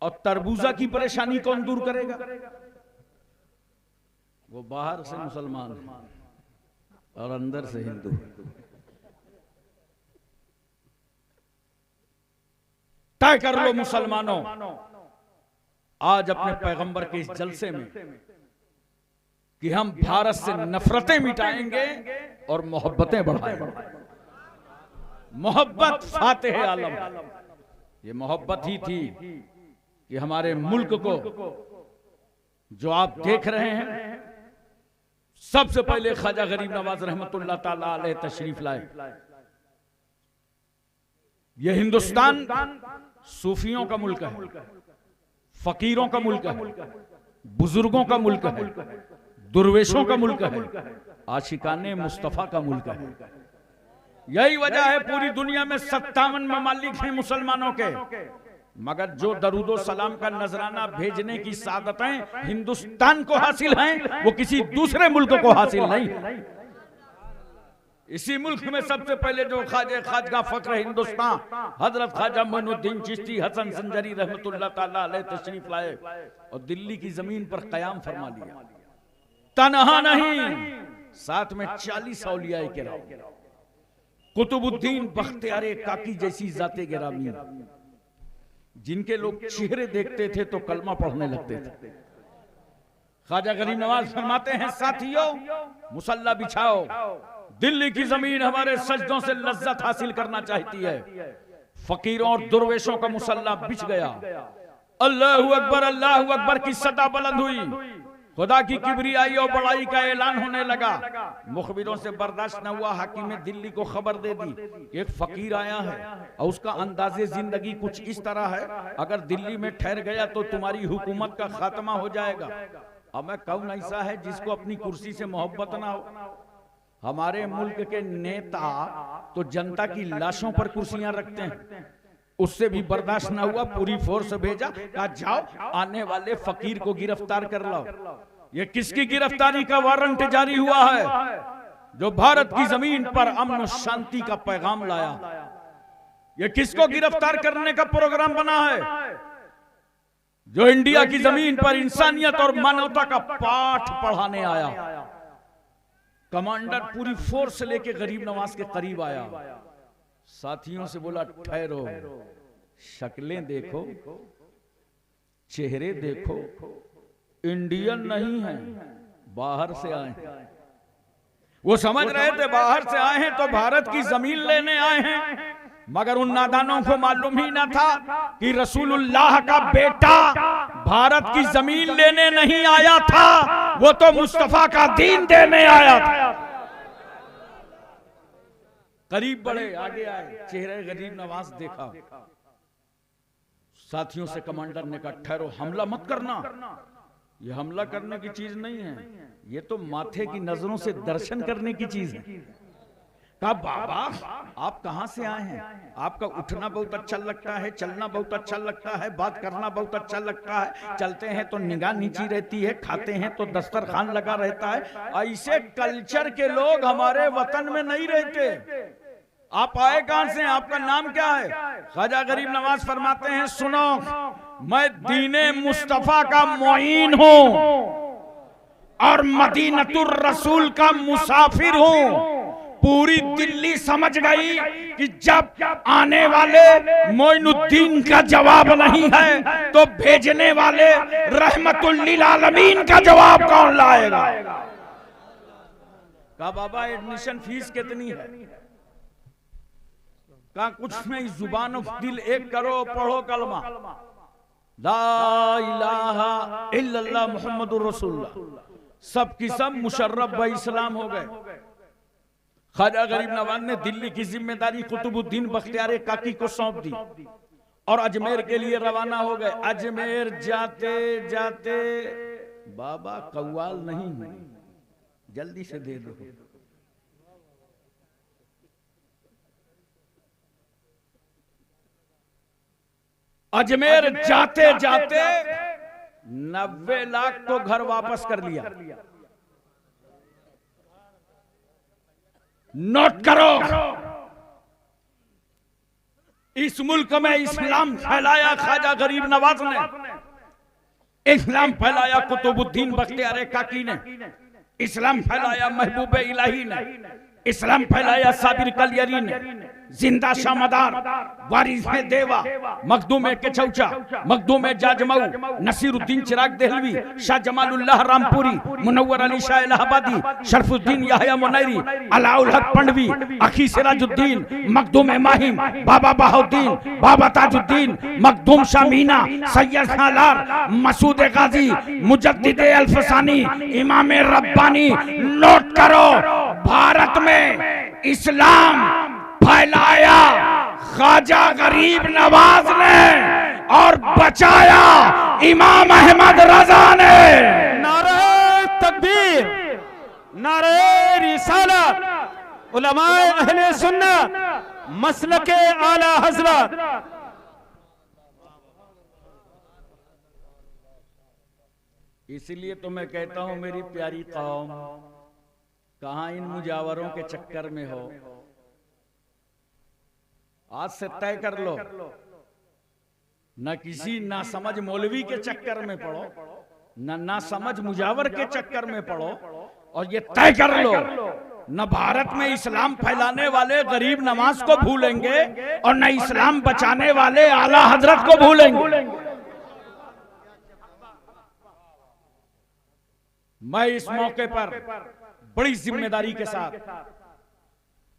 और तरबूजा की परेशानी कौन दूर करेगा? वो बाहर से मुसलमान और अंदर से हिंदू। तय कर लो मुसलमानों, आज अपने पैगंबर के इस जलसे में कि हम भारत से नफरतें मिटाएंगे और मोहब्बतें बढ़ाएंगे। मोहब्बत फातिह आलम, ये मोहब्बत ही थी कि हमारे मुल्क को जो आप देख रहे हैं, सबसे पहले ख्वाजा गरीब नवाज रहमतुल्लाह ताला अलैह तशरीफ लाए। ये हिंदुस्तान सूफियों का मुल्क है, फकीरों का मुल्क है, बुजुर्गों का मुल्क है, दुर्वेशों का मुल्क है, आशिकाने मुस्तफा का मुल्क है। यही वजह है पूरी दुनिया में 57 ममालिक हैं मुसलमानों के, मगर जो दरूदो सलाम का नजराना भेजने की सादतें हिंदुस्तान को हासिल हैं, वो किसी दूसरे मुल्क को हासिल नहीं। इसी मुल्क में सबसे पहले जो खाजगा फक्र हिंदुस्तान हजरत ख्वाजा मोइनुद्दीन चिश्ती हसन संजरी रहमतुल्लाह ताला अलैह तशरीफ लाए और दिल्ली की जमीन पर कयाम फरमा लिया। तनहा नहीं, साथ में 40 औलियाए किराम, कुतुबुद्दीन बख्तियार काकी जैसी जाते गिरामी, जिनके लोग चेहरे देखते थे तो कलमा पढ़ने लगते थे। ख्वाजा गरीब नवाज फरमाते हैं, साथियों मुसल्ला बिछाओ, दिल्ली की जमीन हमारे सजदों से लज्जत हासिल करना चाहती है। फकीरों और दुर्वेशों का मुसल्ला बिछ गया। अल्लाहू अकबर की सदा बुलंद हुई। खुदा की किबरियाई और बड़ाई का ऐलान होने लगा। मुखबिरों से बर्दाश्त न हुआ, हाकिम दिल्ली को खबर दे दी कि एक फकीर आया है और उसका अंदाजे जिंदगी कुछ इस तरह है, अगर दिल्ली में ठहर गया तो तुम्हारी हुकूमत का खात्मा हो जाएगा। अब मैं कौन ऐसा है जिसको अपनी कुर्सी से मोहब्बत ना हो? हमारे मुल्क के नेता तो जनता की लाशों पर कुर्सियां रखते हैं, उससे भी बर्दाश्त ना हुआ, पूरी फोर्स भेजा, कहा जाओ आने वाले फकीर को गिरफ्तार कर लाओ। ये किसकी गिरफ्तारी का वारंट जारी हुआ है? जो भारत की जमीन पर अमन और शांति का पैगाम लाया। ये किसको गिरफ्तार करने का प्रोग्राम बना है? जो इंडिया की जमीन पर इंसानियत और मानवता का पाठ पढ़ाने आया। कमांडर पूरी फोर्स लेके गरीब नवाज के करीब आया, साथियों से बोला ठहरो, शक्लें देखो, चेहरे देखो, इंडियन नहीं है, बाहर से आए हैं। वो समझ रहे थे बाहर से आए हैं तो भारत की जमीन लेने आए हैं, मगर उन नादानों को मालूम ही ना था कि रसूलुल्लाह का बेटा भारत की जमीन लेने नहीं आया था, वो तो मुस्तफा का दीन देने आया था। करीब बढ़े, आगे आए, चेहरे गरीब नवाज देखा। साथियों से कमांडर ने कहा ठहरो, हमला मत करना, ये हमला करने की चीज नहीं है, ये तो माथे की नजरों से दर्शन करने की चीज है। कहा बाबा आप कहां से आए हैं? आपका उठना बहुत अच्छा लगता है, चलना बहुत अच्छा लगता है, बात करना बहुत अच्छा लगता है, चलते हैं तो निगाह नीची रहती है, खाते हैं तो दस्तरखान लगा रहता है। ऐसे कल्चर के लोग हमारे वतन में नहीं रहते। आप आए कहां से? आपका नाम क्या है? ख्वाजा गरीब नवाज फरमाते हैं, सुनो, मैं दीने मुस्तफा का मोइन हूं और मदीनतुर रसूल का मुसाफिर हूं। पूरी दिल्ली समझ गई कि जब आने वाले मोइनुद्दीन का जवाब नहीं है तो भेजने वाले रहमतुल लिल आलमीन का जवाब कौन लाएगा? कहा बाबा एडमिशन फीस कितनी है? कहा कुछ नहीं, जुबान दिल एक करो, पढ़ो कलमा ला इलाहा इल्लल्लाह मुहम्मदुर रसूलुल्लाह, सब की सब मुशर्रफ ब इस्लाम हो गए। ख्वाजा गरीब नवाज ने दिल्ली की जिम्मेदारी कुतुबुद्दीन बख्तियार काकी को सौंप दी और अजमेर के लिए रवाना हो गए। अजमेर जाते जाते, बाबा कव्वाल नहीं है, जल्दी से दे दो। अजमेर जाते जाते 90 लाख को घर वापस कर लिया। नोट करो, इस मुल्क में इस्लाम फैलाया ख्वाजा गरीब नवाज ने, इस्लाम फैलाया कुतुबुद्दीन बख्तियार काकी ने, इस्लाम फैलाया महबूब इलाही ने, इस्लाम फैलाया साबिर कलियरी ने, जिंदा शामदार, वारिस देवा, मखदूम के चौचा, मखदूम जाजमऊ, नसीरुद्दीन चिराग देहलवी, शाह जमालुल्लाह रामपुरी, मुनव्वर अली शाह इलाहाबादी, शरफुद्दीन याहया मुनैरी, अलाउल हक पंडवी, अखी सिराजुद्दीन, मखदूम माहिम, बाबा बहाउद्दीन, बाबा ताजुद्दीन, मखदूम शामीना, सैयद सालार, मसूद गाजी, मुजद्दिद अल्फसानी, इमाम रब्बानी। नोट करो, भारत में इस्लाम फैलाया ख्वाजा गरीब नवाज ने और बचाया इमाम अहमद रजा ने। नारे तकबीर, नारे रिसालत, उलमाए अहले सुन्नत, मसलके आला हजरत। इसलिए तो मैं कहता हूं मेरी प्यारी कौम, कहां इन मुजावरों के चक्कर में हो। आज से तय कर लो, न किसी ना समझ मौलवी के चक्कर में पड़ो, ना समझ मुजावर के चक्कर में पड़ो, और ये तय कर लो न भारत में इस्लाम फैलाने वाले गरीब नवाज को भूलेंगे और न इस्लाम बचाने वाले आला हजरत को भूलेंगे। मैं इस मौके पर बड़ी जिम्मेदारी के साथ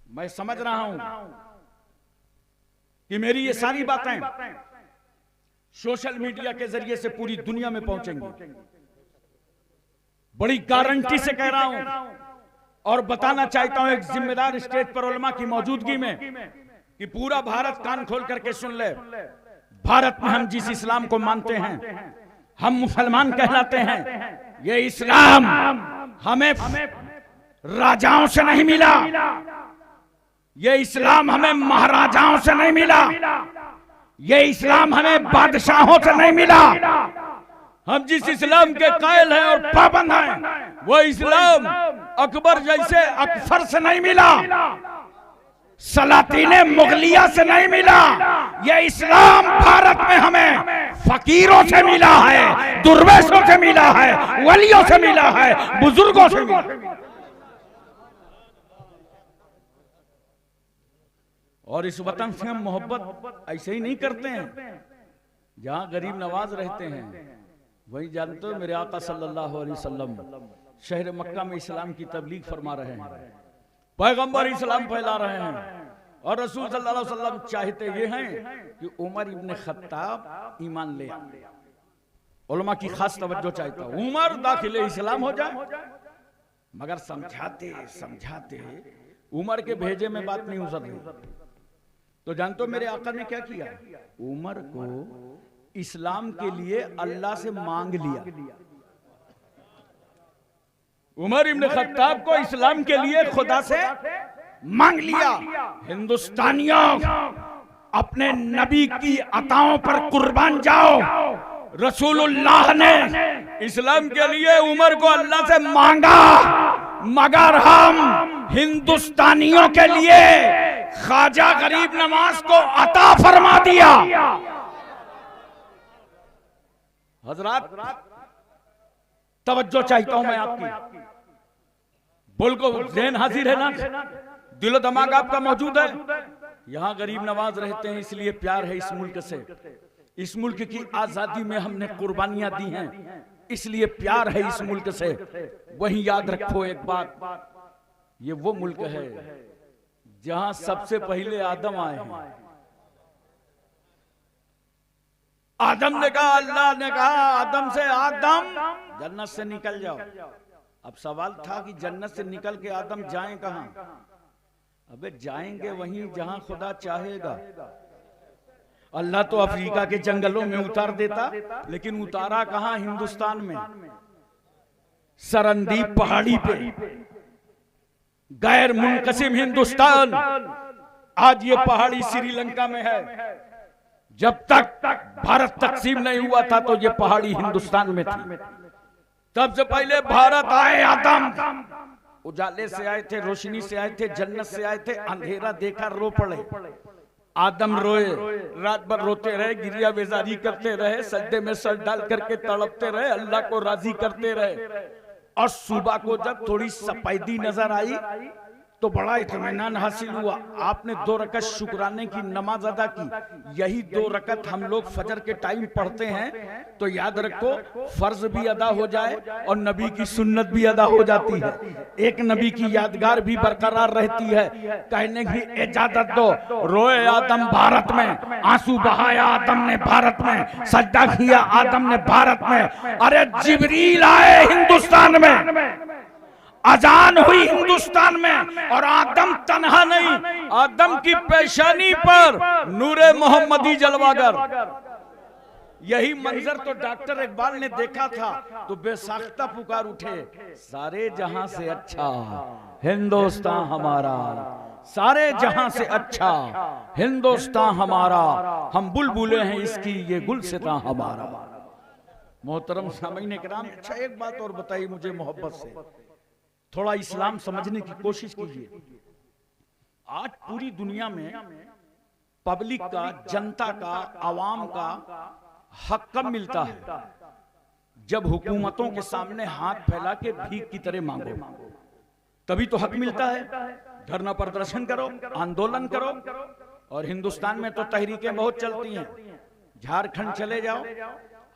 मैं समझ रहा हूं कि मेरी ये सारी बातें सोशल मीडिया के जरिए से पूरी दुनिया में पहुंचेंगी। बड़ी गारंटी से कह रहा हूं और बताना चाहता हूं एक जिम्मेदार स्टेज पर उलमा की मौजूदगी में कि पूरा भारत कान खोल करके सुन ले। भारत में हम जिस इस्लाम को मानते हैं, हम मुसलमान कहलाते हैं, ये इस्लाम हमें राजाओं से नहीं मिला, ये इस्लाम हमें महाराजाओं से नहीं मिला, ये इस्लाम हमें बादशाहों से नहीं मिला। हम जिस इस्लाम के कायल हैं और पाबंद हैं, वो इस्लाम अकबर जैसे अकफर से नहीं मिला, सलातीने मुगलिया से नहीं मिला। ये इस्लाम भारत में हमें फकीरों से मिला है, दुर्वेशों से मिला है, वलियों से मिला है, बुजुर्गों से मिला है। और इस वतन से हम मोहब्बत ऐसे ही नहीं करते हैं। जहां गरीब नवाज रहते हैं वहीं जानते हो मेरे आका सल्लल्लाहु अलैहि वसल्लम शहर मक्का में इस्लाम की तबलीग फरमा रहे हैं, पैगंबर इस्लाम फैला रहे हैं, और रसूल सल्लल्लाहु अलैहि वसल्लम चाहते ये हैं कि उमर इब्न खत्ताब ईमान ले आए। उलमा की खास तवज्जो चाहता हूं, उमर दाखिले इस्लाम हो जाए। मगर समझाते समझाते उमर के भेजे में बात नहीं उतर रही। तो जानते हो मेरे आका ने क्या किया? उमर को इस्लाम के लिए अल्लाह से मांग लिया। उमर इब्न खत्ताब को इस्लाम के लिए खुदा से मांग लिया। हिंदुस्तानियों, अपने नबी की अताओं पर कुर्बान जाओ। रसूलुल्लाह ने इस्लाम के लिए उमर को अल्लाह से मांगा, मगर हम हिंदुस्तानियों के लिए ख्वाजा गरीब नवाज को अता फरमा दिया। हजरात तवज्जो चाहता हूं मैं आपकी, बोल को ज़हन हाजिर है ना, दिलो दिमाग आपका मौजूद है। यहां गरीब नवाज रहते हैं इसलिए प्यार है इस मुल्क से, इस मुल्क की आजादी में हमने कुर्बानियां दी हैं इसलिए प्यार है इस मुल्क से। वहीं याद रखो एक बात, ये वो मुल्क है जहां सबसे पहले आदम आए हैं। आदम ने कहा, अल्लाह ने कहा आदम से, आदम जन्नत से निकल जाओ। अब सवाल था कि जन्नत से निकल के आदम जाएं कहां? अबे जाएंगे वहीं जहां खुदा चाहेगा। अल्लाह तो अफ्रीका के जंगलों में उतार देता, लेकिन उतारा कहां? हिंदुस्तान में, सरंदीप पहाड़ी पे, गैर मुनकसिम हिंदुस्तान। आज ये पहाड़ी श्रीलंका में है। जब तक भारत तकसीम नहीं हुआ था तो ये पहाड़ी हिंदुस्तान में थी। तब से पहले भारत आए आदम, उजाले से आए थे, रोशनी से आए थे, जन्नत से आए थे, अंधेरा देखा रो पड़े। आदम रोए, रात भर रोते रहे, गिरिया बेजारी करते रहे, सजदे में सर डाल करके तड़पते रहे, अल्लाह को राजी करते रहे। और सुबह को जब थोड़ी सफेदी नजर आई तो बड़ा इत्मीनान हासिल हुआ। आपने 2 रकत शुक्राने की नमाज अदा की। यही 2 रकत हम लोग फजर के टाइम पढ़ते हैं तो याद रखो फर्ज भी अदा हो जाए और नबी की सुन्नत भी अदा हो जाती है। एक नबी की यादगार भी बरकरार रहती है। कहने की इजाजत दो, रोए आदम भारत में, आंसू बहाया आदम ने भारत में, सजदा किया आदम ने भारत में। अरे जिब्रील आए हिंदुस्तान में, अजान हुई हिंदुस्तान में, और आदम तन्हा नहीं, आदम की पेशानी पर नूरे मोहम्मदी जलवागर। यही मंजर तो डॉक्टर इकबाल ने देखा था तो बेसाख्ता पुकार उठे, सारे जहां से अच्छा हिंदुस्तान हमारा, सारे जहां से अच्छा हिंदुस्तान हमारा, हम बुलबुलें हैं इसकी ये गुलसितां हमारा। मोहतरम सामीन किराम, अच्छा एक बात और बताइए मुझे मोहब्बत से, थोड़ा इस्लाम समझने की कोशिश कीजिए। आज पूरी दुनिया में पब्लिक का, जनता का, आवाम का हक कब मिलता है? जब हुकूमतों के सामने हाथ फैला के भीख की तरह मांगो, तभी तो हक मिलता है। धरना प्रदर्शन करो, आंदोलन करो। और हिंदुस्तान में तो तहरीकें बहुत चलती हैं। झारखंड चले जाओ,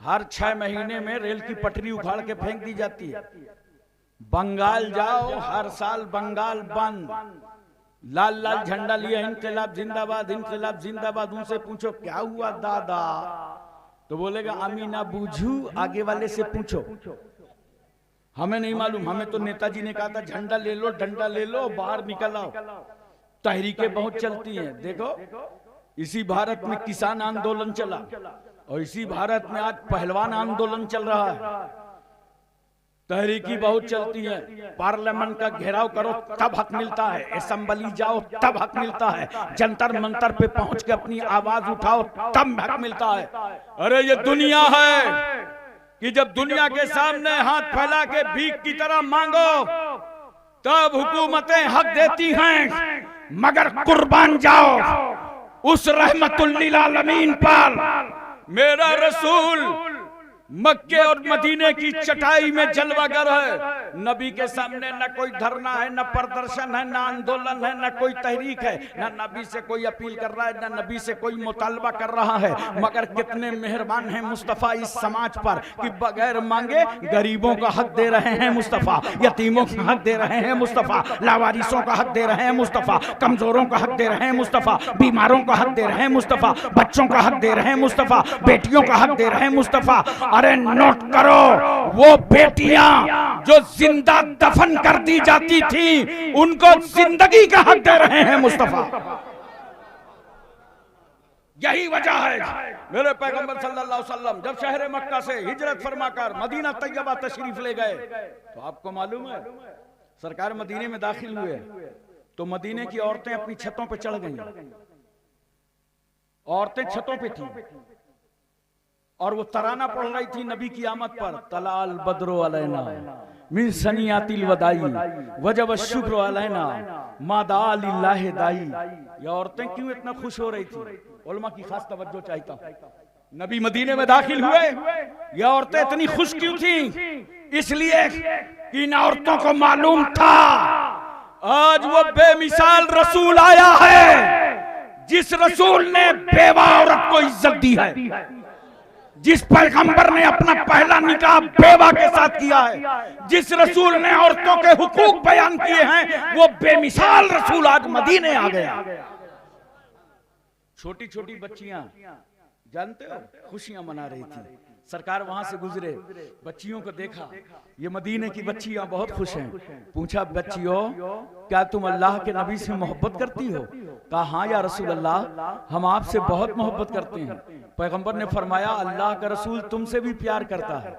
हर 6 महीने में रेल की पटरी उखाड़ के फेंक दी जाती है। बंगाल जाओ, हर साल बंगाल बंद, लाल लाल झंडा लिए इनकलाब जिंदाबाद, इनकलाब जिंदाबाद। उनसे पूछो क्या हुआ दादा, तो बोलेगा अमीना बूझू, आगे वाले से पूछो, हमें नहीं मालूम। हमें तो नेताजी ने कहा था झंडा ले लो, डंडा ले लो, बाहर निकल आओ। तहरीकें बहुत चलती हैं। देखो इसी भारत में किसान आंदोलन चला और इसी भारत में आज पहलवान आंदोलन चल रहा है। तहरीकी बहुत चलती है। पार्लियामेंट का घेराव करो तब हक मिलता है, असेंबली जाओ तब हक मिलता है, जंतर मंतर पे पहुंच के अपनी आवाज उठाओ तब हक मिलता है। अरे ये दुनिया है कि जब दुनिया के सामने हाथ फैला के भीख की तरह मांगो तब हुकूमतें हक देती हैं, मगर कुर्बान जाओ उस रहमतुल लिल आलमीन पर। मेरा रसूल मक्के और मदीने की चटाई में जलवागर है। नबी के सामने न कोई धरना है, न प्रदर्शन है, न आंदोलन है, न कोई तहरीक है, न नबी से कोई अपील कर रहा है, न नबी से कोई मुतालबा कर रहा है। मगर कितने मेहरबान हैं मुस्तफ़ा इस समाज पर कि बगैर मांगे गरीबों का हक दे रहे हैं मुस्तफ़ा, यतीमों का हक दे रहे हैं मुस्तफ़ा, लावारिसों का हक दे रहे हैं मुस्तफ़ा, कमजोरों का हक दे रहे हैं मुस्तफ़ा, बीमारों का हक दे रहे हैं मुस्तफ़ा, बच्चों का हक दे रहे हैं मुस्तफ़ा, बेटियों का हक दे रहे हैं मुस्तफ़ा। अरे नोट करो, वो बेटियां जो जिंदा दफन कर दी जाती थी उनको जिंदगी का हक दे रहे हैं मुस्तफा। यही वजह है मेरे पैगंबर सल्लल्लाहु अलैहि वसल्लम जब शहर मक्का से हिजरत फरमाकर मदीना तैयबा तशरीफ ले गए तो आपको मालूम है सरकार मदीने में दाखिल हुए तो मदीने की औरतें अपनी छतों पर चढ़ गईं। औरतें छतों पे थी और वो तराना पढ़ रही थी नबी की आमद पर, तलाल बद्रो अलैना मिन सनियातिल वदाई वजब शुक्र अलैना मादा लिल्लाहि दाई। ये औरतें क्यों इतना खुश हो रही थी? उलमा की खास तवज्जो चाहता हूं। नबी मदीने में दाखिल हुए, ये औरतें इतनी खुश क्यों थी? इसलिए कि इन औरतों को मालूम था आज वो बेमिसाल रसूल आया है, जिस रसूल ने बेवा औरत को इज्जत दी है, जिस पैगंबर ने अपना पहला निकाह बेवा के साथ किया है, जिस रसूल ने औरतों के हुकूक बयान किए हैं, वो बेमिसाल रसूल आज मदीने आ गया। छोटी छोटी बच्चियां जानते हो खुशियां मना रही थी। सरकार वहां से गुजरे, बच्चियों को देखा, ये मदीने की बच्चियां बहुत खुश हैं। पूछा बच्चियों क्या तुम अल्लाह के नबी से मोहब्बत करती हो? कहा हाँ या रसूल अल्लाह हम आपसे बहुत मोहब्बत करते हैं। पैगंबर ने फरमाया अल्लाह का रसूल तुमसे भी प्यार करता है।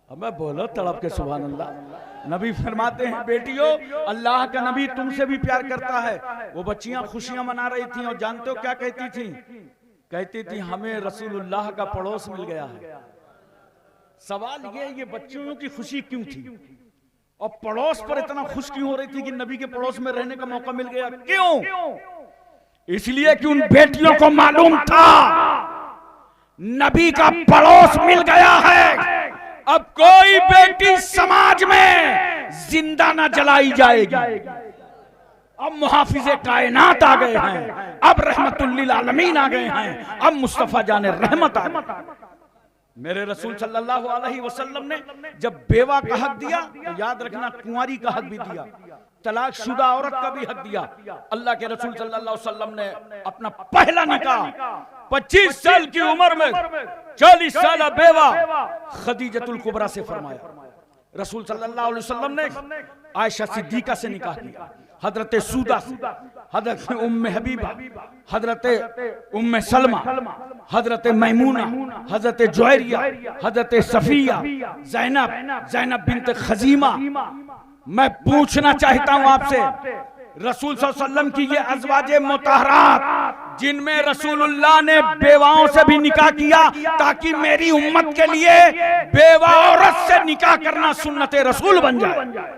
अब मैं बोलो तड़प के सुभान अल्लाह। नबी फरमाते हैं बेटियों अल्लाह का नबी तुमसे भी प्यार करता है। वो बच्चियां खुशियां मना रही थी और जानते हो क्या कहती थी? कहती थी हमें रसूलुल्लाह का पड़ोस मिल गया है। सवाल ये बच्चियों की खुशी क्यों थी और पड़ोस पर इतना खुश क्यों हो रही थी कि नबी के पड़ोस में रहने का मौका मिल गया? क्यों? इसलिए कि उन बेटियों को मालूम था नबी का पड़ोस मिल गया है, अब कोई बेटी समाज में जिंदा ना जलाई जाएगी। अब मुहाफिज़े कायनात आ गए हैं, अब रहमतुल्लिल आलमीन आ गए हैं, अब मुस्तफा जाने रहमत आ गए। मेरे रसूल सल्लल्लाहु अलैहि वसल्लम ने जब बेवा का हक दिया तो याद रखना कुंवारी का हक भी दिया, तलाक शुदा औरत का भी हक दिया। अल्लाह के रसूल सल्लल्लाहु अलैहि वसल्लम ने अपना पहला निकाह 25 साल की उम्र में 40 साल बेवा खदीजतुल कुबरा से फरमाया। रसूल सल्लल्लाहु अलैहि वसल्लम ने आयशा सिद्दीका से निकाह किया, हजरत सूदा से, हजरत उम्मे हबीबा, हजरत उम्मे सलमा, हजरत मैमूना, हजरत जुवैरिया, हजरत सफिया, ज़ैनब बिन्त खजीमा। मैं पूछना चाहता हूं आपसे, रसूल सल्लल्लाहु अलैहि वसल्लम की ये अज़वाजे मुतहरात जिनमें रसूलुल्लाह ने बेवाओं से भी निकाह किया ताकि मेरी उम्मत के लिए बेवा औरत से निकाह करना सुन्नते रसूल बन जाए।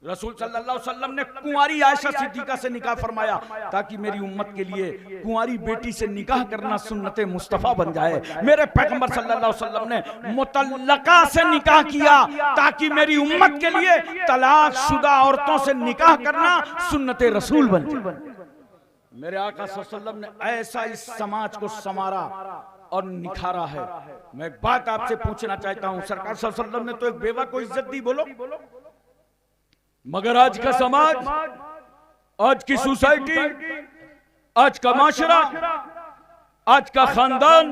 रसूल सल्लल्लाहु अलैहि वसल्लम ने कुंवारी आयशा सिद्दीका से निकाह फरमाया ताकि मेरी उम्मत के लिए कुंवारी बेटी से निकाह करना सुन्नते मुस्तफा बन जाए। मेरे पैगंबर सल्लल्लाहु अलैहि वसल्लम ने मुतल्लका से निकाह किया ताकि मेरी उम्मत के लिए तलाक शुदा औरतों से निकाह करना सुन्नते रसूल बन जाए। मेरे आका सल्लल्लाहु अलैहि वसल्लम ने ऐसा इस समाज को संवारा और निखारा है। मैं एक बात आपसे पूछना चाहता हूं, सरकार सल्लल्लाहु अलैहि वसल्लम ने तो एक बेवा को इज्जत दी, बोलो, मगर आज का समाज, आज की सोसाइटी, आज का माशरा, आज का खानदान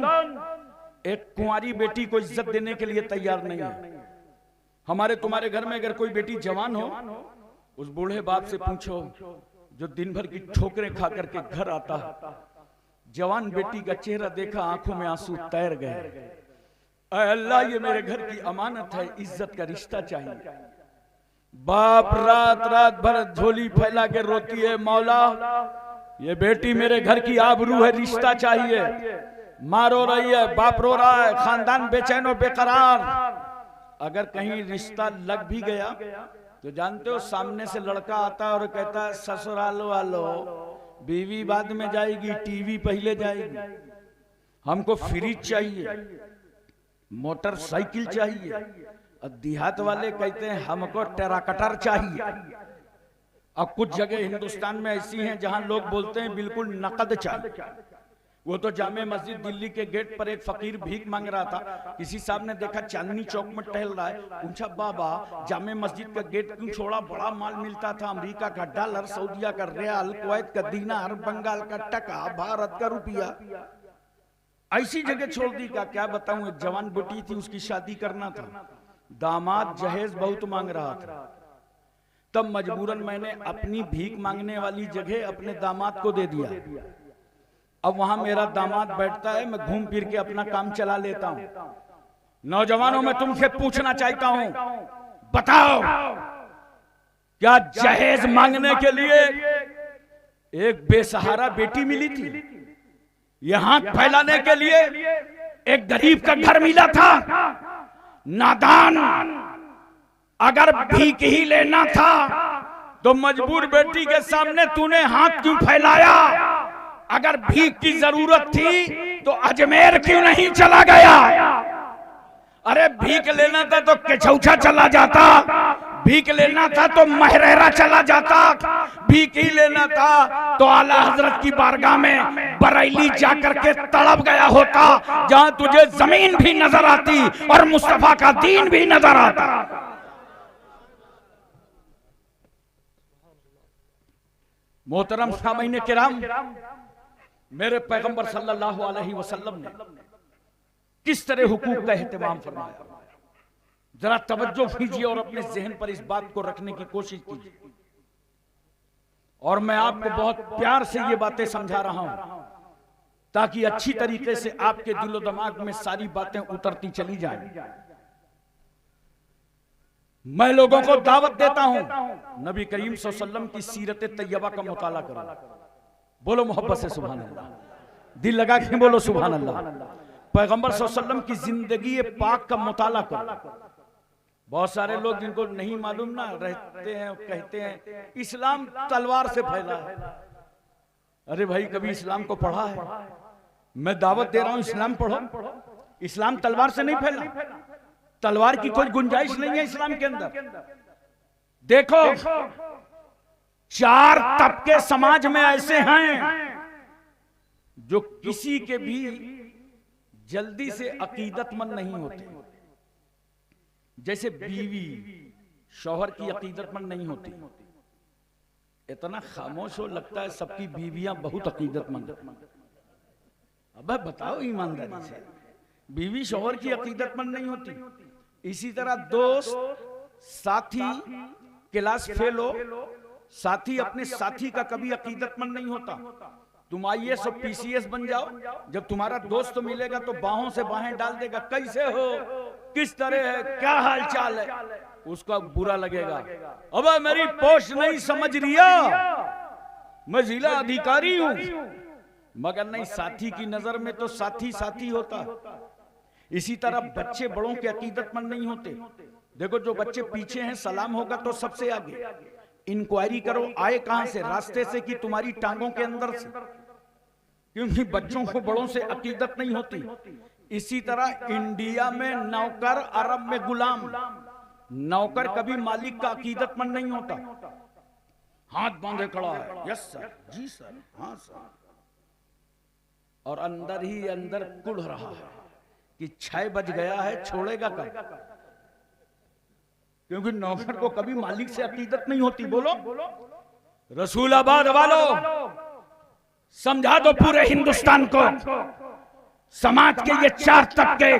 एक कुंवारी बेटी को इज्जत देने के लिए तैयार नहीं है। हमारे तुम्हारे घर में अगर कोई बेटी जवान हो, उस बूढ़े बाप से पूछो जो दिन भर की ठोकरें खा करके घर आता, जवान बेटी का चेहरा देखा, आंखों में आंसू तैर गए। अल्लाह, ये मेरे घर की अमानत है, इज्जत का रिश्ता चाहिए। बाप रात रात भर झोली फैला के रोती है, मौला ये बेटी मेरे घर की आबरू है, रिश्ता चाहिए। माँ रो रही है, बाप रो रहा है, खानदान बेचैन और बेकरार। अगर कहीं रिश्ता लग भी गया तो जानते हो सामने से लड़का आता है और कहता है ससुराल वालो बीवी बाद में जाएगी, टीवी पहले जाएगी, हमको फ्रिज चाहिए, मोटरसाइकिल चाहिए। देहात वाले कहते हैं हमको टेराकटर चाहिए। अब कुछ जगह हिंदुस्तान में ऐसी हैं जहां लोग बोलते हैं बिल्कुल नकद चाहिए। वो तो जामे मस्जिद दिल्ली के गेट पर एक फकीर भीख मांग रहा था, किसी साहब ने देखा चांदनी चौक में टहल रहा है, पूछा बाबा जामे मस्जिद का गेट क्यों छोड़ा, बड़ा माल मिलता था, अमेरिका का डॉलर, सऊदिया का रियाल, कुवैत का दीनार, बंगाल का टका, भारत का रुपया, ऐसी जगह छोड़ दी का। क्या बताऊं, एक जवान बेटी थी, उसकी शादी करना था, दामाद जहेज बहुत मांग रहा था, तब मजबूरन मैंने अपनी भीख मांगने वाली जगह अपने दामाद को दे दिया। अब वहां मेरा दामाद बैठता है, मैं घूम फिर के अपना काम चला लेता हूं। नौजवानों में तुमसे पूछना चाहता हूं, बताओ क्या जहेज मांगने के लिए एक बेसहारा बेटी मिली थी? ये हाथ फैलाने के लिए एक गरीब का घर मिला था? नादान, अगर भीख ही लेना था तो मजबूर बेटी के सामने तूने हाथ क्यों फैलाया? अगर भीख की जरूरत थी तो अजमेर क्यों नहीं चला गया? अरे भीख लेना था तो केचौछा चला जाता, भीख लेना था तो महरेरा चला जाता, भीख ही लेना था तो आला हजरत की बारगाह में बरेली जाकर के तड़प गया होता, जहां तुझे जमीन भी नजर आती और मुस्तफा का दीन भी नजर आता। मोहतरम सामीन किराम, मेरे पैगंबर सल्लल्लाहु अलैहि वसल्लम ने किस तरह हुकूक का एहतमाम फरमाया, जरा तवज्जो कीजिए और अपने जहन पर इस बात को रखने की कोशिश कीजिए। और मैं आपको बहुत प्यार से ये बातें समझा रहा हूं ताकि अच्छी तरीके से आपके दिलो दिमाग में सारी बातें उतरती चली जाएं। मैं लोगों को दावत देता हूं, नबी करीम सल्लल्लाहु अलैहि वसल्लम की सीरत तैयबा का मुताला करो। बोलो मोहब्बत से सुभान अल्लाह, दिल लगा के बोलो सुभान अल्लाह। पैगंबर सल्लल्लाहु अलैहि वसल्लम की जिंदगी पाक का मुताला करो। बहुत सारे लोग जिनको नहीं मालूम ना रहते हैं, कहते हैं इस्लाम तलवार से फैला है। अरे भाई कभी इस्लाम को पढ़ा है? मैं दावत दे रहा हूं इस्लाम पढ़ो। इस्लाम तलवार से नहीं फैला, तलवार की कोई गुंजाइश नहीं है इस्लाम के अंदर। देखो 4 तबके समाज में ऐसे हैं जो किसी के भी जल्दी से अकीदतमंद नहीं होते। जैसे बीवी शौहर की अकीदतमंद नहीं होती, इतना खामोश हो लगता है सबकी बीवियां बहुत अकीदतमंद। अब बताओ ईमानदारी से, बीवी शौहर की अकीदतमंद नहीं होती। इसी तरह दोस्त, साथी, क्लास फेलो, साथी अपने साथी का कभी अकीदतमंद नहीं होता। तुम IAS और PCS बन जाओ, जब तुम्हारा दोस्त मिलेगा तो बाहों से बाहें डाल देगा, कैसे हो, किस तरह है, क्या हाल चाल है, उसका बुरा लगेगा। अब मेरी पोस्ट नहीं समझ रिया, मैं जिला अधिकारी हूं। मगर नहीं, साथी की नजर में तो साथी साथी होता। इसी तरह बच्चे बड़ों के अकीदतमंद नहीं होते। देखो जो बच्चे पीछे हैं, सलाम होगा तो सबसे आगे। इंक्वायरी करो आए कहां से, रास्ते से कि तुम्हारी टांगों के अंदर से, क्योंकि बच्चों को बड़ों से अकीदत नहीं होती। इसी तरह इंडिया में नौकर, अरब में गुलाम। नौकर कभी मालिक का अकीदतमंद नहीं होता, हाथ बांधे खड़ा है, यस सर, जी सर, हाँ सर, और अंदर ही अंदर कुढ़ रहा है कि 6 बज गया है, छोड़ेगा कब? क्योंकि नौकर को कभी मालिक से अकीदत नहीं होती। बोलो रसूलाबाद वालों, समझा दो पूरे हिंदुस्तान को, समाज के ये 4 तबके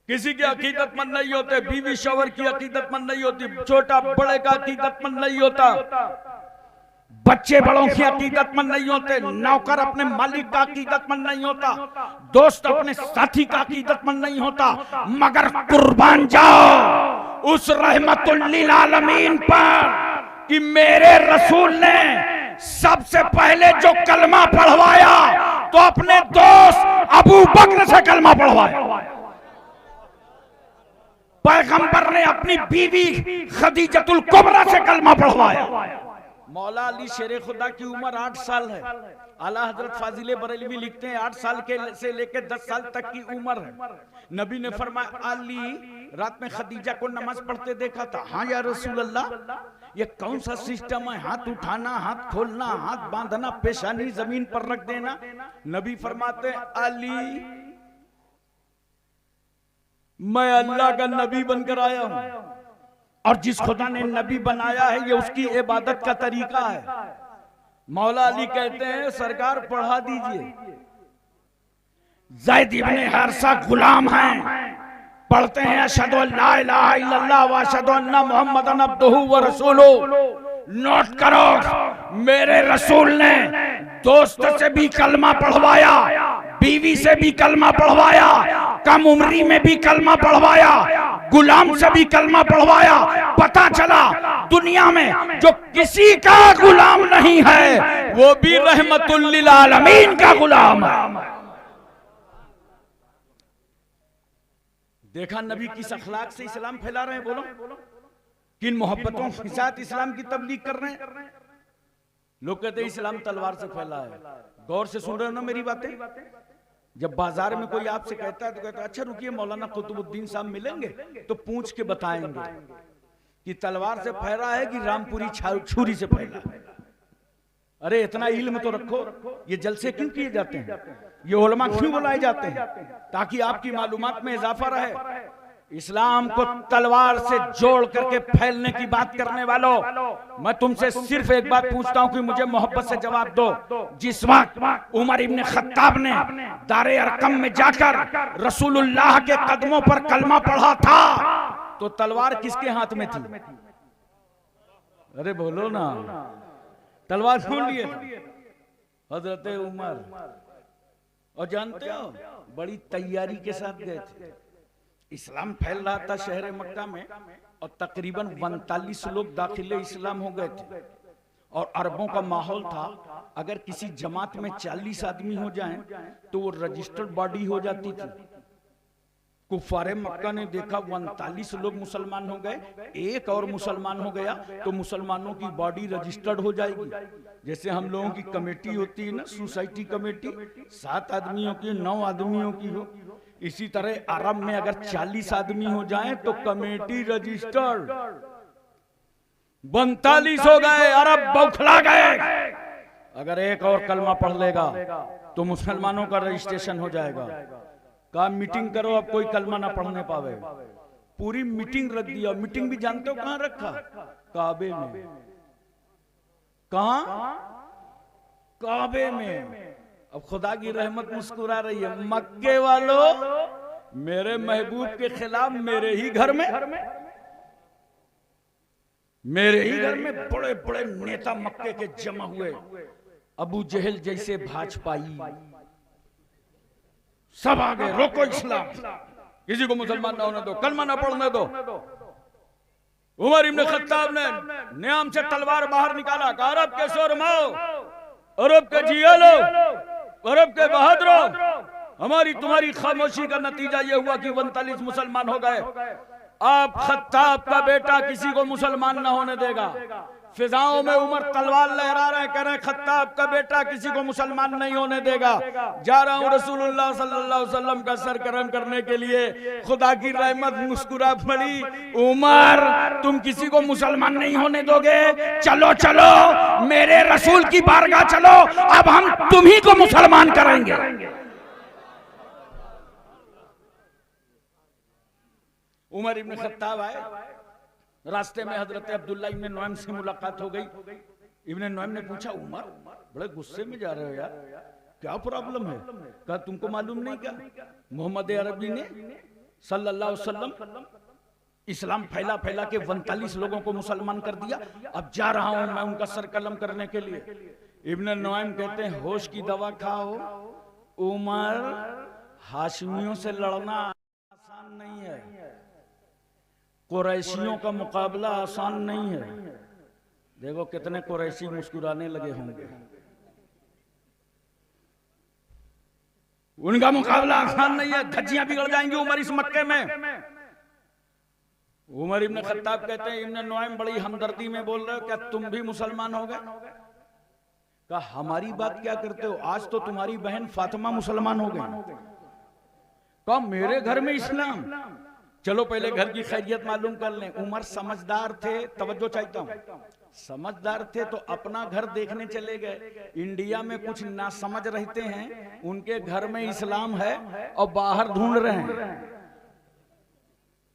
किसी के अकीदतमंद नहीं होते। बीवी शौहर की अकीदतमंद नहीं होती, छोटा बड़े का अकीदतमंद नहीं होता, बच्चे बड़ों की अकीदतमंद नहीं होते, नौकर अपने मालिक का अकीदतमंद नहीं होता, दोस्त अपने साथी का अकीदतमंद नहीं होता। मगर कुर्बान जाओ उस रहमतुल लिल आलमीन पर कि मेरे रसूल ने सबसे पहले जो कलमा पढ़वाया तो अपने दोस्त अबू बकर से कलमा पढ़वाया। पैगंबर ने अपनी बीवी खदीजतुल कुबरा से कलमा पढ़वाया। मौला अली शेरे खुदा की उम्र 8 साल है। आला हजरत फाजिले बरेलवी लिखते हैं 8 साल के से लेकर 10 साल तक की उम्र है। नबी ने फरमाया अली रात में खदीजा को नमाज पढ़ते देखा था। हाँ या रसूल अल्लाह, ये कौन सा सिस्टम है, हाथ उठाना, हाथ खोलना, हाथ बांधना, पेशानी जमीन पर रख देना? नबी फरमाते अली मैं अल्लाह का नबी बनकर आया हूं, और जिस खुदा ने नबी बनाया है ये उसकी इबादत का तरीका है। मौला अली कहते हैं सरकार पढ़ा दीजिए। ज़ैद इब्ने हारिसा गुलाम हैं, पढ़ते हैं अशहदु अल्ला इलाहा इल्लल्लाह व अशहदु अन्ना मुहम्मदन अब्दुहु व रसूलुहु। नोट करो, मेरे रसूल ने दोस्त से भी कलमा पढ़वाया, बीवी से भी कलमा पढ़वाया, कम उम्री में भी कलमा पढ़वाया, गुलाम से भी कलमा पढ़वाया। पता चला दुनिया में जो किसी का गुलाम नहीं है वो भी रहमतुल लिल आलमीन का गुलाम है। देखा नबी किस अखलाक से इस्लाम फैला रहे हैं। बोलो किन मोहब्बतों के साथ इस्लाम की तबलीग कर रहे हैं। लोग कहते हैं इस्लाम तलवार से फैला है। गौर से सुन रहे हो ना मेरी बातें? जब बाजार में कोई आपसे कहता है तो कहता है अच्छा रुकिए मौलाना कुतुबुद्दीन साहब मिलेंगे तो पूछ के बताएंगे कि तलवार से फैला है कि रामपुरी छुरी से फैला है। अरे इतना इल्म तो रखो। ये जलसे क्यों किए जाते हैं, ये उलमा क्यों बुलाए जाते हैं? ताकि आपकी मालूमात में इजाफा रहे। इस्लाम को तलवार से जोड़ करके फैलने की बात करने वालों, मैं तुमसे सिर्फ एक बात पूछता हूं कि मुझे मोहब्बत से जवाब दो। जिस वक्त उमर इब्ने खत्ताब ने दारे अरकम में जाकर रसूलुल्लाह के कदमों पर कलमा पढ़ा था तो तलवार किसके हाथ में थी? अरे बोलो ना, तलवार कौन लिए? हजरत उमर। और जानते हो बड़ी तैयारी के साथ गए थे। इस्लाम फैल रहा था शहर मक्का में और तकरीबन 42 लोग दाखिले इस्लाम हो गए थे और अरबों का माहौल था। अगर किसी जमात में 40 आदमी हो जाएं तो वो रजिस्टर्ड बॉडी हो जाती थी। कुफारे मक्का ने देखा 39 लोग मुसलमान हो गए, एक और मुसलमान हो गया तो मुसलमानों की बॉडी रजिस्टर्ड हो जाएगी। जैसे हम लोगों की कमेटी होती है ना, सोसाइटी कमेटी, 7 आदमियों की, 9 आदमियों की हो, इसी तरह अरब में अगर 40 आदमी हो जाएं तो कमेटी रजिस्टर्ड। 42 हो गए, अरब बौखला गए। अगर एक और कलमा पढ़ लेगा तो मुसलमानों का रजिस्ट्रेशन हो जाएगा। कहा मीटिंग करो, अब कोई कलमा ना पढ़ने पावे। पूरी मीटिंग रख दिया। मीटिंग भी जानते हो कहां रखा? काबे में। कहां? काबे में। अब खुदा की रहमत मुस्कुरा रही है, मक्के वालों मेरे महबूब के खिलाफ मेरे ही घर में बड़े बड़े नेता मक्के के जमा हुए। अबू जहल जैसे भाजपाई सब आ गए, रोको इस्लाम, किसी को मुसलमान ना होने दो, कलमा ना पढ़ने दो। उमर इब्न खत्ताब ने नियाम से तलवार बाहर निकाला, कहा अरब के शोरमाओ, अरब के जियालो, अरब के बहादुरों, हमारी तुम्हारी खामोशी का नतीजा यह हुआ कि 39 मुसलमान हो गए। आप खत्ताब का बेटा किसी को मुसलमान ना होने देगा। फिजाओं में उमर तलवार लहरा रहे, कह रहे खत्ताब का बेटा किसी को मुसलमान नहीं होने देगा। जा रहा हूं रसूलुल्लाह सल्लल्लाहु अलैहि वसल्लम का सर करम करने के लिए। खुदा की रहमत मुस्कुरा पड़ी, उमर तुम किसी को मुसलमान नहीं होने दोगे? चलो चलो मेरे रसूल की बारगाह चलो, अब हम तुम्ही को मुसलमान करेंगे। उमर इब्न खत्ताब आए, रास्ते में हजरत अब्दुल्ला इब्न नुआइम से मुलाकात हो गई। इब्न नुआइम ने पूछा, उमर बड़े गुस्से में जा रहे हो यार, क्या प्रॉब्लम है? कहा तुमको मालूम नहीं क्या मोहम्मद अरबी ने सल्लल्लाहु अलैहि वसल्लम इस्लाम फैला फैला के 39 लोगों को मुसलमान कर दिया। अब जा रहा हूं मैं उनका सर कलम करने के लिए। इब्न नुआइम कहते हैं होश की दवा खाओ उमर, हाशमियों से लड़ना आसान नहीं है, कुरैशियों का मुकाबला आसान नहीं है। देखो कितने कुरैशी मुस्कुराने लगे होंगे। उनका मुकाबला आसान नहीं है, धज्जियां बिगड़ जाएंगी उमर इस मक्के में। उमर इब्न खत्ताब कहते हैं, इब्न नुआइम बड़ी हमदर्दी में बोल रहे हो, क्या तुम भी मुसलमान हो गए? कहा हमारी बात क्या करते हो, आज तो तुम्हारी बहन फातिमा मुसलमान हो गई। कहा मेरे घर में इस्लाम, चलो पहले घर की खैरियत मालूम कर लें। उमर समझदार थे, तवज्जो चाहता हूं, समझदार थे तो अपना घर देखने चले गए। इंडिया में कुछ ना समझ रहते हैं, उनके घर में इस्लाम है और बाहर ढूंढ रहे हैं।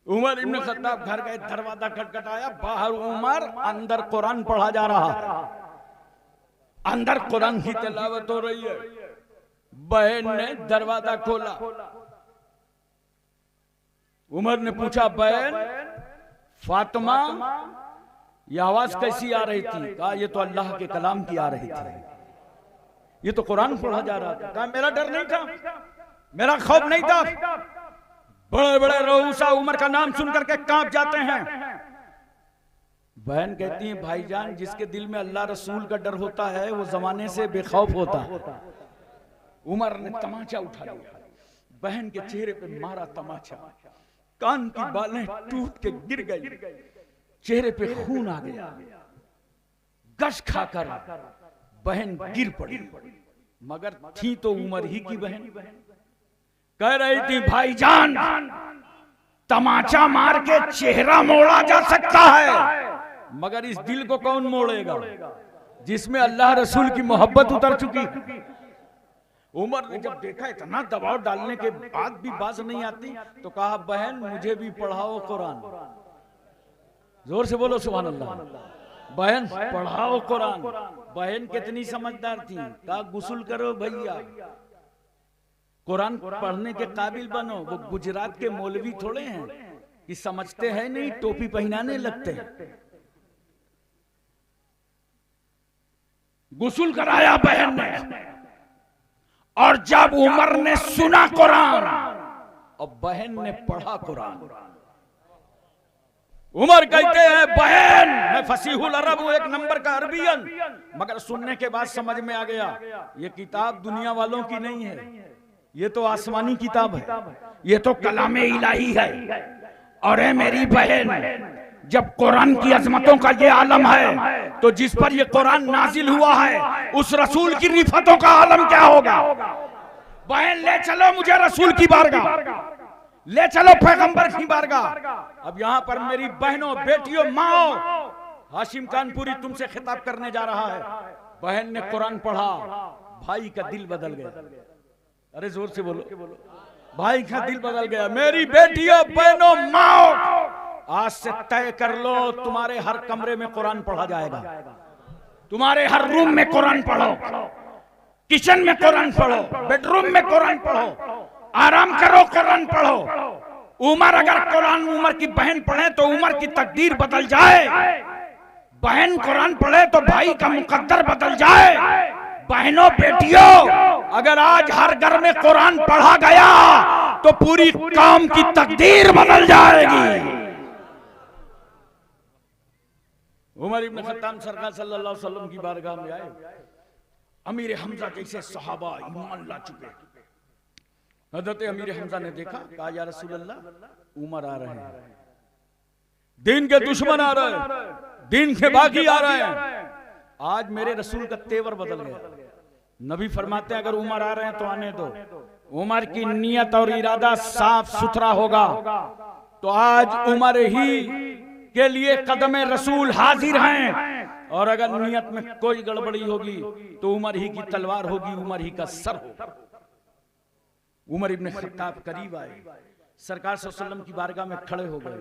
उमर इब्न खत्ताब घर गए, दरवाजा खटखटाया, बाहर उमर, अंदर कुरान पढ़ा जा रहा, अंदर कुरान की तिलावत हो रही है। बहन ने दरवाजा खोला, उमर ने पूछा बहन फातिमा ये आवाज कैसी आ रही थी? कहा ये तो अल्लाह के कलाम की आ रही थी, ये तो कुरान पढ़ा जा रहा था। कहा मेरा डर नहीं था, मेरा खौफ नहीं था। बड़े बड़े रऊसा उमर का नाम सुन करके कांप जाते हैं। बहन कहती है भाईजान जिसके दिल में अल्लाह रसूल का डर होता है वो जमाने से बेखौफ होता है। उमर ने तमाचा उठा लिया, बहन के चेहरे पे मारा तमाचा, कान की बालें टूट के गिर गई, चेहरे पे खून आ गया। गश खाकर बहन गिर पड़ी, मगर थी तो उमर ही की बहन। कह रही थी भाईजान तमाचा मार के चेहरा मोड़ा जा सकता है, मगर इस दिल को कौन मोड़ेगा जिसमें अल्लाह रसूल की मोहब्बत उतर चुकी। उमर ने जब देखा इतना दबाव डालने के बाद भी बात नहीं आती तो कहा बहन मुझे भी पढ़ाओ कुरान। जोर से बोलो सुभान अल्लाह। बहन पढ़ाओ कुरान। बहन कितनी समझदार थी, कहा गुस्ल करो भैया, कुरान पढ़ने के काबिल बनो। वो गुजरात के मौलवी थोड़े हैं कि समझते हैं नहीं, टोपी पहनाने लगते हैं। गुस्ल कराया बहन ने, और जब उमर ने सुना कुरान और बहन ने पढ़ा कुरान, उमर कहते हैं बहन मैं फसीहुल अरब हूं, एक नंबर का अरबियन, मगर सुनने के बाद समझ में आ गया ये किताब दुनिया वालों की नहीं है, ये तो आसमानी किताब है, ये तो कलामे इलाही है। और है मेरी बहन, जब कुरान की अजमतों का ये आलम है तो जिस पर ये कुरान नाजिल हुआ है उस रसूल की रिफतों का आलम क्या होगा। बहन ले चलो मुझे रसूल की बारगाह, ले चलो पैगंबर की बारगाह। अब यहाँ पर मेरी बहनों, बेटियों, माओ, हाशिम कानपुरी तुमसे खिताब करने जा रहा है। बहन ने कुरान पढ़ा, भाई का दिल बदल गया। अरे जोर से बोलो, भाई का दिल बदल गया। मेरी बेटियों, बहनों, माओ, आज से तय कर लो तुम्हारे हर कमरे में कुरान पढ़ा जाएगा, तुम्हारे हर रूम में कुरान पढ़ो, किचन में कुरान पढ़ो, बेडरूम में कुरान पढ़ो, आराम करो कुरान पढ़ो। उमर अगर कुरान उमर की बहन पढ़े तो उमर की तकदीर बदल जाए, बहन कुरान पढ़े तो भाई का मुकद्दर बदल जाए। बहनों, बेटियों, अगर आज हर घर में कुरान पढ़ा गया तो पूरी कौम की तकदीर बदल जाएगी। उमर इब्न खत्ताब सरकार सल्लल्लाहु अलैहि वसल्लम की बारगाह में आए। अमीर हमजा जैसे सहाबा ईमान ला चुके। हजरत अमीर हमजा ने देखा, कहा या रसूल अल्लाह, उमर आ रहे हैं, दीन के दुश्मन आ रहे हैं, दीन के बागी आ रहे हैं। आज मेरे रसूल का तेवर बदल गया। नबी फरमाते हैं अगर उमर आ रहे हैं तो आने दो, उमर की नियत और इरादा साफ सुथरा होगा तो आज उमर ही के लिए कदमे रसूल हाजिर हैं। और अगर नियत में कोई गड़बड़ी होगी तो उमर ही की तलवार होगी, उमर ही का सर होगा। उमर इब्न खत्ताब करीब आए, सरकार सल्लल्लाहु अलैहि वसल्लम की बारगाह में खड़े हो गए।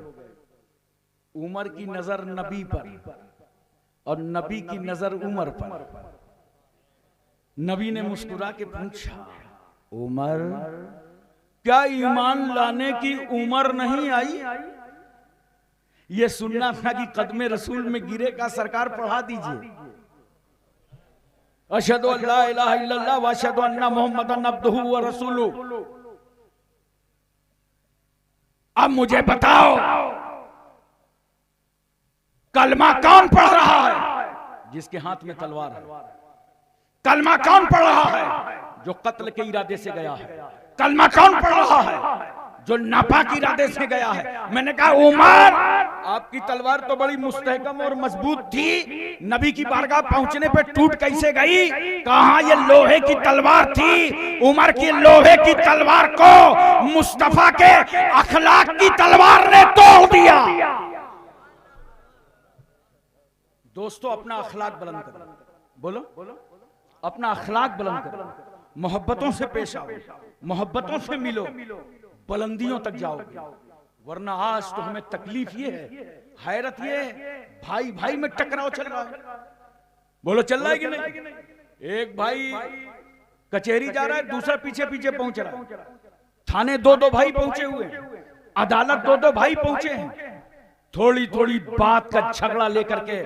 उमर की नजर नबी पर और नबी की नजर उमर पर। नबी ने मुस्कुरा के पूछा, उमर, क्या ईमान लाने की उम्र नहीं आई? ये सुनना था कि कदमे रसूल में गिरे का सरकार पढ़ा दीजिए, अशहदु अल्ला इलाहा इल्लल्लाह व अशहदु अन्ना मुहम्मदन अब्दुहु व रसूलुहु। अब मुझे बताओ, कलमा कौन पढ़ रहा है? जिसके हाथ में तलवार है। कलमा कौन पढ़ रहा है? जो कत्ल के इरादे से गया है। कलमा कौन पढ़ रहा है? जो नापाक इरादे से गया है। मैंने कहा उमर, आपकी तलवार तो बड़ी मुस्तहकम और मजबूत थी, नबी की बारगाह पहुंचने पे टूट कैसे गई? कहां ये लोहे की तलवार थी? उमर की लोहे की तलवार को मुस्तफा के अखलाक की तलवार ने तोड़ दिया। दोस्तों, अपना अखलाक बुलंद करो। बोलो, अपना अखलाक बुलंद करो, मोहब्बतों से पेश आओ, मोहब्बतों से मिलो, बुलंदियों तक जाओगे। वरना आज तो हमें तकलीफ ये है, हैरत ये है, भाई भाई में टकराव चल रहा है। बोलो, चल रहा है कि नहीं? एक भाई कचहरी जा रहा है, दूसरा पीछे पीछे पहुंच रहा है। थाने दो दो भाई पहुंचे हुए, अदालत दो दो भाई पहुंचे हैं। थोड़ी थोड़ी बात का झगड़ा लेकर के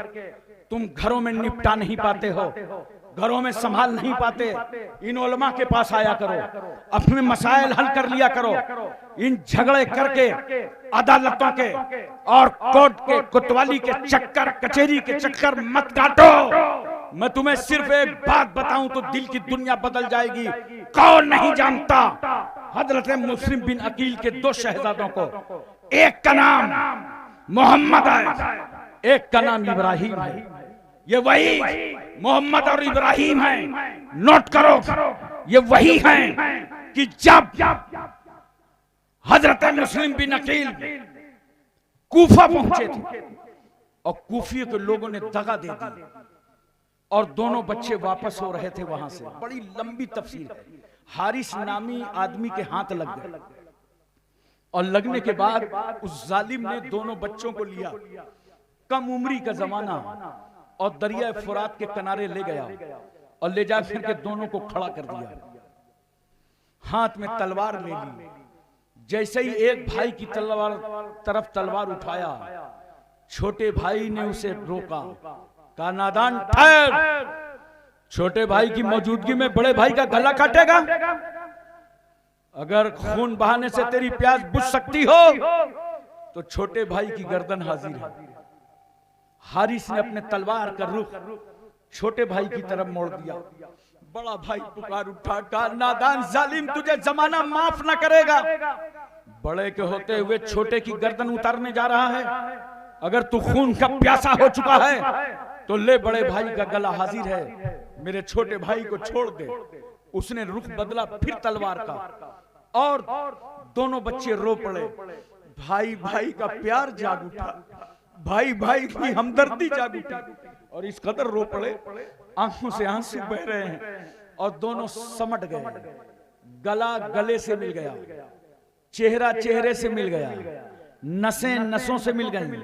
तुम घरों में निपटा नहीं पाते हो, घरों में संभाल नहीं पाते। इन उलमा के पास आया करो, अपने मसाइल हल कर लिया करो। इन झगड़े करके अदालतों के और कोर्ट के कोतवाली के चक्कर, कचहरी के चक्कर मत काटो। मैं तुम्हें सिर्फ एक बात बताऊं तो दिल की दुनिया बदल जाएगी। कौन नहीं जानता हजरत मुस्लिम बिन अकील के दो शहजादों को? एक का नाम मोहम्मद है, एक का नाम इब्राहिम है। ये वही मोहम्मद और इब्राहिम हैं। नोट करो, ये वही हैं कि जब हजरत मुस्लिम बिन अकील कूफा पहुंचे थे और कूफी के लोगों ने दगा दे दी और दोनों बच्चे वापस हो रहे थे वहां से। बड़ी लंबी तफसीर है। हारिस नामी आदमी के हाथ लग गए और लगने के बाद उस जालिम ने दोनों बच्चों को लिया, कम उम्री का जमाना, और दरिया फुरात के किनारे ले गया और ले जा फिर के दोनों को खड़ा कर दिया। हाथ में तलवार ले ली। जैसे ही एक भाई की तरफ तलवार उठाया, छोटे भाई ने उसे रोका, कहा नादान ठहर, छोटे भाई की मौजूदगी में बड़े भाई का गला काटेगा? अगर खून बहाने से तेरी प्यास बुझ सकती हो तो छोटे भाई की गर्दन हाजिर है। हारिस ने अपने तलवार का रुख छोटे भाई की तरफ मोड़ दिया। बड़ा भाई पुकार उठा, कहा नादान जालिम, तुझे जमाना माफ न करेगा। बड़े के होते हुए छोटे की गर्दन उतारने जा रहा है। अगर तू खून का प्यासा हो चुका है तो ले, बड़े भाई का गला हाजिर है, मेरे छोटे भाई को छोड़ दे। उसने रुख बदला फिर तलवार का, और दोनों बच्चे रो पड़े। भाई भाई का प्यार जाग उठा, भाई भाई की हमदर्दी जाग उठी, और इस कदर रो पड़े, आंखों से आंसू बह रहे हैं, और दोनों समट गए। गला गले से मिल गया, चेहरा चेहरे से मिल गया, नसें नसों से मिल गई,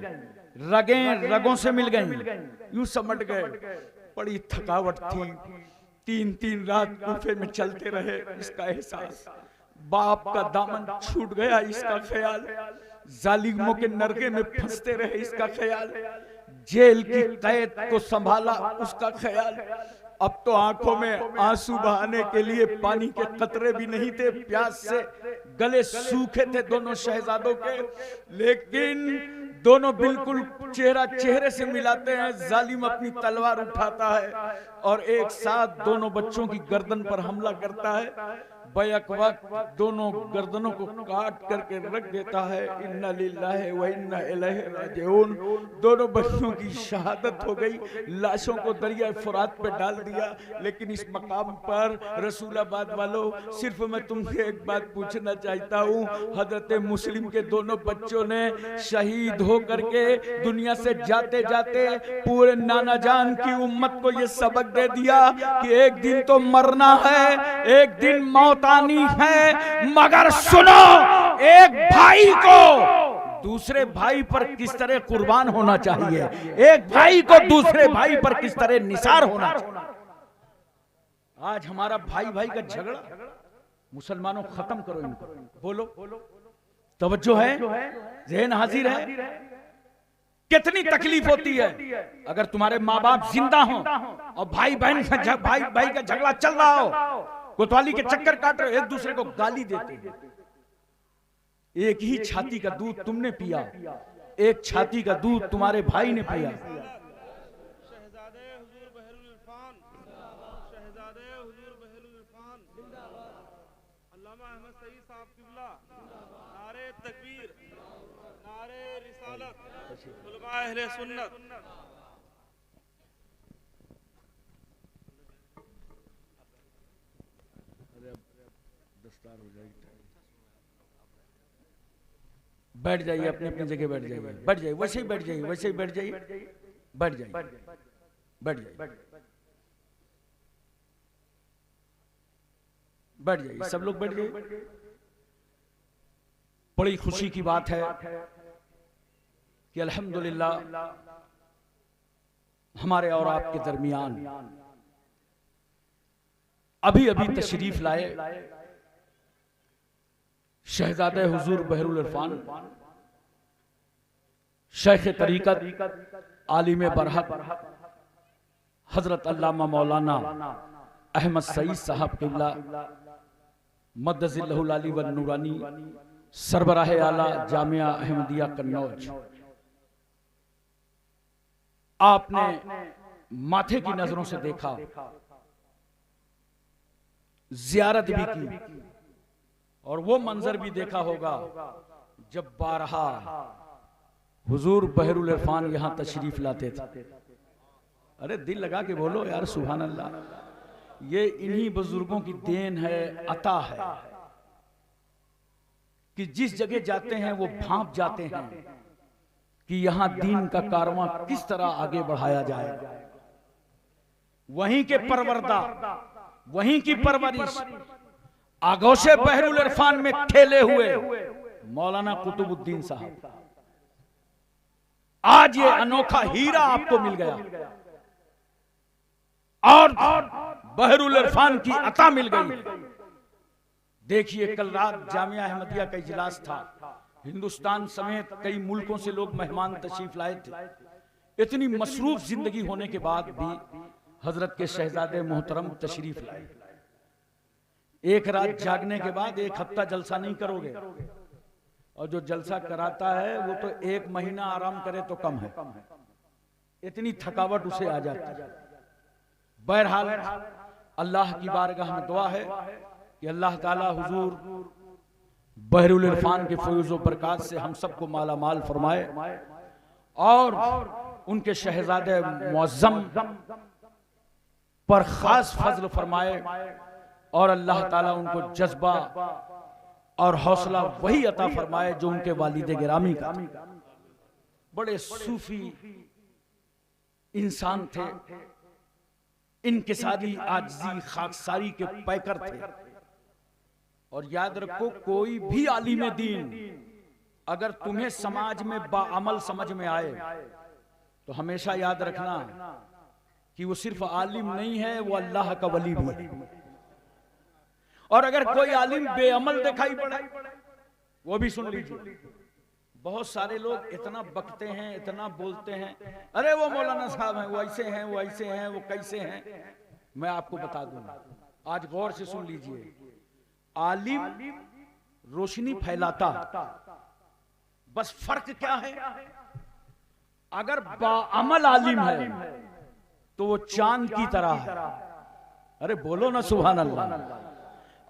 रगें रगों से मिल गई, यूं समट गए। बड़ी थकावट थी, 3-3 रात गुफे में चलते रहे। इसका एहसास, बाप का दामन छूट गया इसका ख्याल, जालिमों के नरके में फंसते रहे इसका ख्याल, जेल की कैद को संभाला उसका ख्याल। अब तो आंखों में आंसू बहाने के लिए पानी के कतरे भी नहीं थे, प्यास से गले सूखे थे दोनों शहजादों के। लेकिन दोनों बिल्कुल चेहरा चेहरे से मिलाते हैं। जालिम अपनी तलवार उठाता है और एक साथ दोनों बच्चों की गर्दन पर हमला करता है। बैक वक्त दोनों गर्दनों को काट करके रख देता है। इन्ना लिल्लाहि व इन्ना इलैहि राजिऊन। दोनों बच्चों की शहादत हो गई, लाशों को दरिया फुरात पे डाल दिया। लेकिन इस मकाम पर रसूलाबाद वालों, सिर्फ मैं तुमसे एक बात पूछना चाहता हूँ। हजरत मुस्लिम के दोनों बच्चों ने शहीद हो करके दुनिया से जाते जाते पूरे नाना जान की उम्मत को ये सबक दे दिया कि एक दिन तो मरना है, एक दिन मौत आनी है, मगर सुनो, एक भाई को दूसरे भाई पर किस तरह कुर्बान होना चाहिए, एक भाई को दूसरे भाई पर किस तरह निसार होना चाहिए। आज हमारा भाई भाई का झगड़ा, मुसलमानों खत्म करो इनको। बोलो, तवज्जो है, ज़हन हाजिर है। कितनी तकलीफ होती है अगर तुम्हारे माँ बाप जिंदा हो और भाई बहन का भाई भाई का झगड़ा चल रहा हो, कोतवाली के चक्कर काट रहे, एक दूसरे को गाली देते हैं। एक ही छाती का दूध तुमने पिया, एक छाती का दूध तुम्हारे भाई ने पिया। अहले सुन्नत। दस्तार हो जाएगी, बैठ जाइए, अपनी अपनी जगह बैठ जाइए, बैठ जाइए, वैसे ही बैठ जाइए, वैसे ही बैठ जाइए, बैठ जाइए, बैठ जाइए, बैठ जाइए, सब लोग बैठ जाइए। बड़ी खुशी की बात है कि अल्हम्दुलिल्लाह हमारे और आपके दरमियान अभी अभी तशरीफ लाए शहजादे हुजूर बहरुल इरफान, शेख तरीकत, आलिम बरहक, हजरत अल्लामा मौलाना अहमद सईद साहब किबला मद्दजिल्लहुल अली व नूरानी, सरबराह आला जामिया अहमदिया कन्नौज। आपने माथे की नजरों से देखा, जियारत भी की, और वो मंजर भी देखा होगा जब बारहा हुजूर बहरुल इरफान यहां तशरीफ लाते थे। अरे दिल लगा के बोलो यार, सुभान अल्लाह। ये इन्हीं बुजुर्गों की देन है, अता है कि जिस जगह जाते हैं वो भांप जाते हैं कि यहां दीन का कारवां किस तरह आगे बढ़ाया जाए। वहीं के परवरदा, वहीं की परवरिश आगोशे बहरुल इरफान में खेले हुए मौलाना कुतुबुद्दीन साहब, आज ये अनोखा हीरा आपको मिल गया और बहरुल इरफान की अता मिल गई। देखिए, कल रात जामिया अहमदिया का इजलास था, हिंदुस्तान समेत कई मुल्कों से लोग मेहमान तशरीफ लाए थे। इतनी मसरूफ जिंदगी होने के बाद भी हजरत के शहजादे मोहतरम तशरीफ लाए। एक रात जागने के बाद एक हफ्ता जलसा नहीं करोगे, और जो जलसा कराता है वो तो 1 महीना आराम करे तो कम है, इतनी थकावट उसे आ जाती है। बहरहाल अल्लाह की बारगाह में दुआ है कि अल्लाह ताला हुजूर बहरुल इरफान के फयूज़ व बरक़ात से हम सबको माला माल फरमाए और उनके शहजादे मुअज़्ज़म पर खास फजल फरमाए और अल्लाह ताला उनको जज्बा और हौसला वही अता फरमाए जो उनके वालिद गिरामी का। बड़े सूफी इंसान थे, इनकिसारी आजिज़ी खाकसारी के पैकर थे। और याद रखो, कोई भी आलिम दीन अगर तुम्हें समाज में बाअमल समझ में आए तो हमेशा याद रखना कि वो सिर्फ आलिम नहीं है, वो अल्लाह का वली भी है। और अगर कोई आलिम बेअमल दिखाई पड़े वो भी सुन लीजिए। बहुत सारे लोग इतना बकते हैं, इतना बोलते हैं, अरे वो मौलाना साहब हैं, वो ऐसे हैं, वो ऐसे हैं, वो कैसे हैं। मैं आपको बता दूंगा, आज गौर से सुन लीजिए। आलिम रोशनी फैलाता, बस फर्क क्या है, अगर बाअमल आलिम है तो वो चांद की तरह है। अरे बोलो ना सुभान अल्लाह।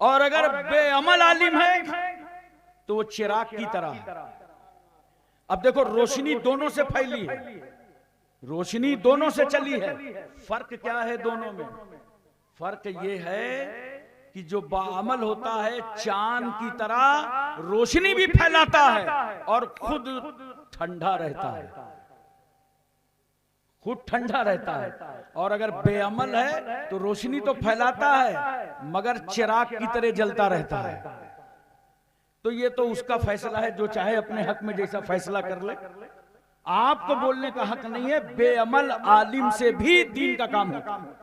और अगर बेअमल आलिम है तो वो चिराग की तरह है। अब देखो, रोशनी दोनों से फैली है, रोशनी दोनों से चली है। फर्क क्या है दोनों में? फर्क ये है कि जो बाअमल होता है चांद की तरह रोशनी भी फैलाता है और खुद ठंडा रहता है, खुद ठंडा रहता है। और अगर बेअमल है तो रोशनी तो फैलाता है मगर चिराग की तरह जलता रहता है। तो ये तो उसका फैसला है, जो चाहे अपने हक में जैसा फैसला कर ले। आपको बोलने का हक नहीं है। बेअमल आलिम से भी दीन का काम होता है,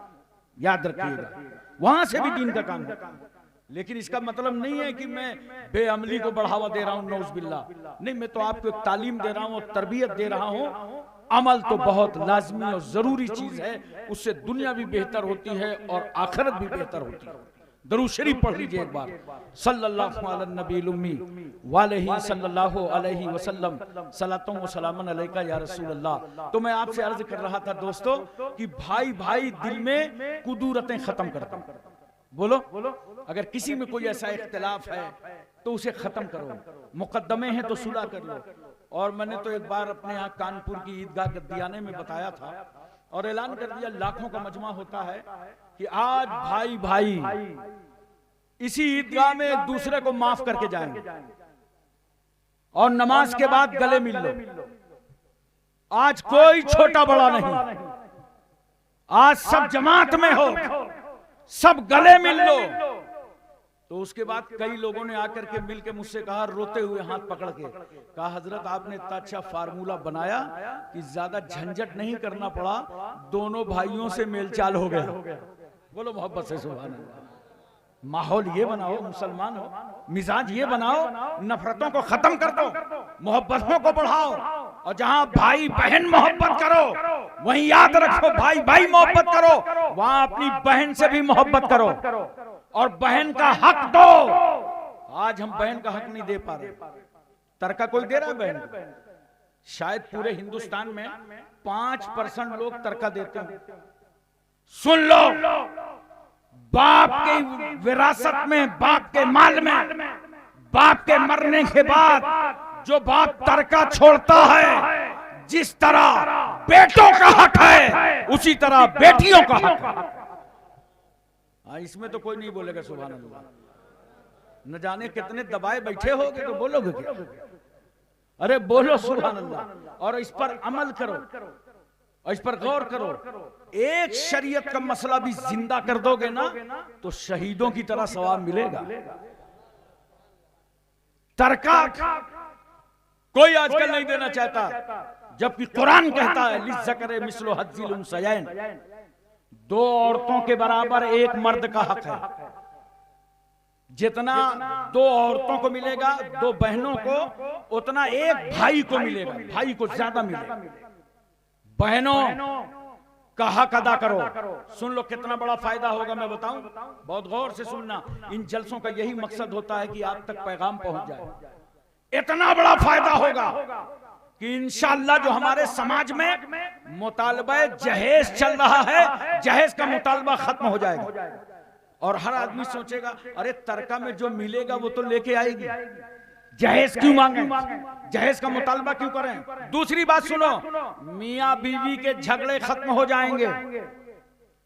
याद रखिएगा, वहां से भी दीन का काम होता है। लेकिन इसका मतलब नहीं है कि मैं बेअमली को बढ़ावा दे रहा हूं, नौज बिल्ला। नहीं, मैं तो आपको एक तालीम दे रहा हूं और तरबियत दे रहा हूं। अमल तो बहुत लाजमी और जरूरी चीज है, उससे दुनिया भी बेहतर होती है और आखिरत भी बेहतर होती है। दरूद शरीफ पढ़ लीजिए एक बार, सल्लल्लाहु अला नबील उम्मी वालैहि सल्लल्लाहु अलैहि वसल्लम, सलातों व सलामन अलैका या रसूल अल्लाह। तो मैं आपसे अर्ज कर रहा था दोस्तों कि भाई भाई दिल में कुदूरतें खत्म करता। बोलो, अगर किसी में कोई ऐसा इख्तिलाफ है तो उसे खत्म करो, मुकद्दमे हैं तो सुलह कर लो। और मैंने तो एक बार अपने यहाँ कानपुर की ईदगाह गद्दियाने में बताया था और ऐलान कर दिया, लाखों का मजमा होता है कि आज भाई भाई इसी ईदगाह में एक दूसरे को माफ करके जाएंगे और नमाज के बाद गले मिल लो। आज कोई छोटा बड़ा नहीं, आज सब जमात में हो, सब गले मिल लो। तो उसके बाद कई लोगों ने आकर के मिल के मुझसे कहा, रोते हुए हाथ पकड़ के कहा, हजरत आपने इतना अच्छा फार्मूला बनाया कि ज्यादा झंझट नहीं करना पड़ा, दोनों भाइयों से मेलचाल हो गया। बोलो मोहब्बत से सुभान अल्लाह। माहौल ये बनाओ, मुसलमान हो, मिजाज ये बनाओ, नफरतों को खत्म कर दो, मोहब्बतों को बढ़ाओ। और जहां भाई बहन मोहब्बत करो वहीं याद रखो, भाई भाई मोहब्बत करो, वहां अपनी बहन से भी मोहब्बत करो और बहन का हक दो। आज हम बहन का हक नहीं दे पा रहे। तरका कोई दे रहा है बहन को? शायद पूरे हिंदुस्तान में 5% लोग तरका देते हैं। सुन लो, बाप की विरासत में, बाप के माल में, बाप के मरने के बाद जो बाप तरका छोड़ता है, जिस तरह बेटों का हक है उसी तरह बेटियों का हक है। इसमें तो कोई नहीं बोलेगा सुभान अल्लाह। न जाने कितने दबाए बैठे होगे तो बोलोगे क्या? अरे बोलो सुभान अल्लाह। और इस पर अमल करो और इस पर गौर करो। एक शरीयत का मसला भी जिंदा कर दोगे ना तो शहीदों की तरह सवाब मिलेगा। तरका कोई आजकल नहीं देना चाहता, जबकि कुरान कहता है लिज़्ज़करे मिस्लु हज़्ज़िल उन्सयैन, 2 औरतों के बराबर एक मर्द का हक है। जितना 2 औरतों को मिलेगा, 2 बहनों को, उतना एक भाई को मिलेगा, भाई को ज्यादा मिलेगा। बहनों का हक अदा करो। सुन लो कितना बड़ा फायदा होगा, मैं बताऊं, बहुत गौर से सुनना। इन जलसों का यही मकसद होता है कि आप तक पैगाम पहुंच जाए। इतना बड़ा फायदा होगा कि इंशाअल्लाह जो हमारे समाज में मुतालबा जहेज चल रहा है, जहेज का मुतालबा खत्म हो जाएगा। और हर आदमी सोचेगा अरे तरका में जो मिलेगा वो तो लेके आएगी, जहेज क्यों मांगे, जहेज का मुतालबा क्यों करें। दूसरी बात सुनो, मियाँ बीवी के झगड़े खत्म हो जाएंगे।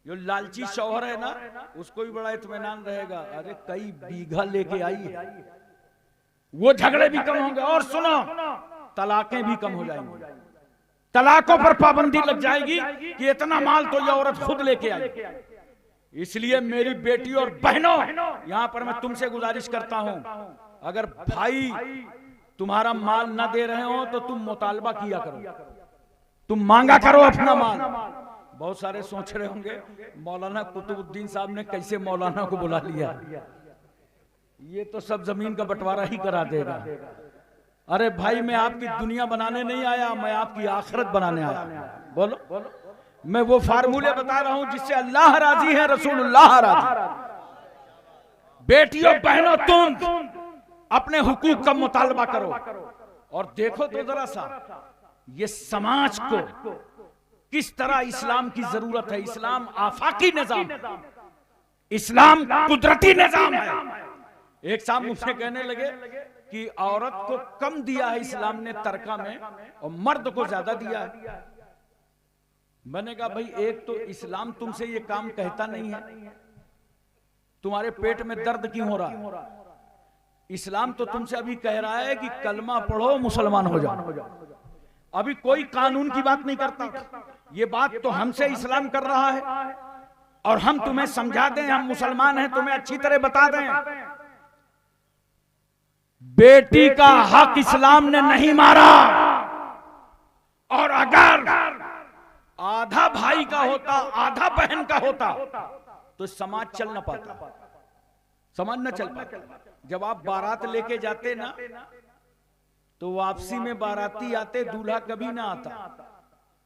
जो लालची शौहर है ना, उसको भी बड़ा इत्मीनान रहेगा, अरे कई बीघा लेके आई है, वो झगड़े भी कम होंगे। और सुनो, तलाकें भी कम हो जाएंगी, तलाकों पर पाबंदी लग जाएगी कि इतना माल तो ये औरत खुद लेके आई। इसलिए मेरी बेटी और बहनों, यहां पर मैं तुमसे गुजारिश करता हूं, अगर भाई तुम्हारा माल ना दे रहे हो तो तुम मुतालबा किया करो, तुम मांगा करो अपना माल। बहुत सारे सोच रहे होंगे मौलाना कुतुबुद्दीन साहब ने कैसे मौलाना को बुला लिया, ये तो सब जमीन का बंटवारा ही करा देगा। अरे भाई, मैं आपकी दुनिया बनाने नहीं आया, मैं आपकी आखिरत बनाने आया। बोलो, मैं वो फार्मूले बता रहा हूं जिससे अल्लाह राजी है, रसूलुल्लाह राजी। बेटियों बहनों, तुम अपने हुकूक का मुतालबा करो। और देखो तो जरा सा ये समाज को किस तरह इस्लाम की जरूरत है। इस्लाम आफाकी निजाम, इस्लाम कुदरती निजाम है। एक साहब मुझसे कहने लगे कि औरत को कम दिया है इस्लाम ने तरका में और मर्द को ज्यादा दिया है। मैंने कहा भाई, एक तो इस्लाम तुमसे ये काम कहता नहीं है, तुम्हारे पेट में दर्द क्यों हो रहा है। इस्लाम तो तुमसे अभी कह रहा है कि कलमा पढ़ो, मुसलमान हो जाओ। अभी कोई कानून की बात नहीं करता, ये बात तो हमसे इस्लाम कर रहा है। और हम तुम्हें समझा दें, हम मुसलमान हैं, तुम्हें अच्छी तरह बता दें, बेटी का हक इस्लाम ने नहीं मारा। और अगर आधा भाई का होता, आधा बहन का होता, तो समाज चल ना पाता, समाज न चल पाता। जब आप बारात लेके जाते ना, तो वापसी में बाराती आते, दूल्हा कभी ना आता।